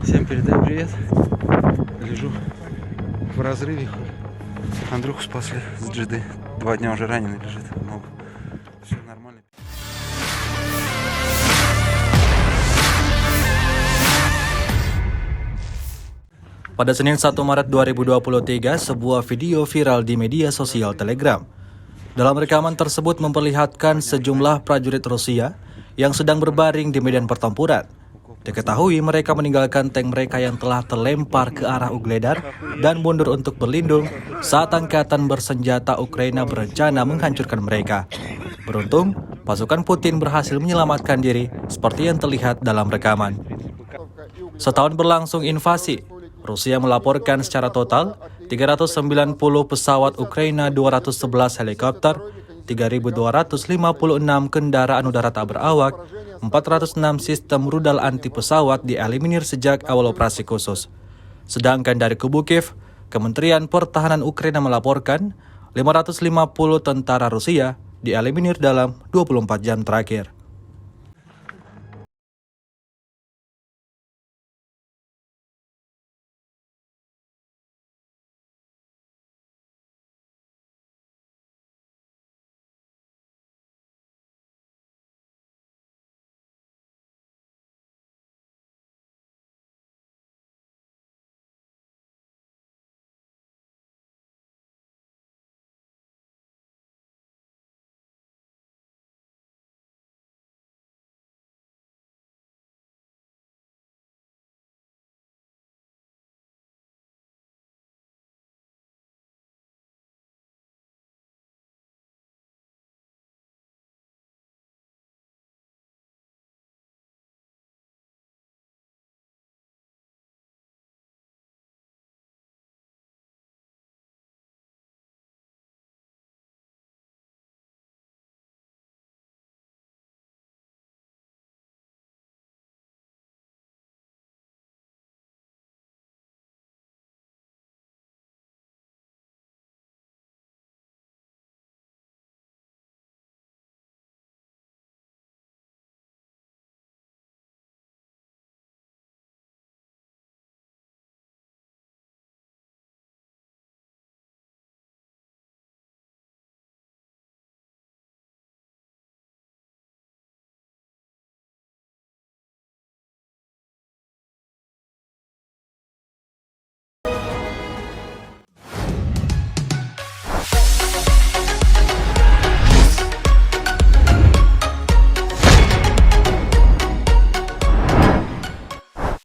Всем передаю привет. Лежу в разрыве. Андрюху спасли с GD. 2 дня уже раненый лежит. Но все нормально. Pada Senin 1 Maret 2023, sebuah video viral di media sosial Telegram. Dalam rekaman tersebut memperlihatkan sejumlah prajurit Rusia yang sedang berbaring di medan pertempuran. Diketahui mereka meninggalkan tank mereka yang telah terlempar ke arah Ugledar dan mundur untuk berlindung saat angkatan bersenjata Ukraina berencana menghancurkan mereka. Beruntung, pasukan Putin berhasil menyelamatkan diri seperti yang terlihat dalam rekaman. Setahun berlangsung invasi, Rusia melaporkan secara total 390 pesawat Ukraina, 211 helikopter, 3.256 kendaraan udara tak berawak, 406 sistem rudal anti pesawat dieliminir sejak awal operasi khusus. Sedangkan dari kubu Kiev, Kementerian Pertahanan Ukraina melaporkan 550 tentara Rusia dieliminir dalam 24 jam terakhir.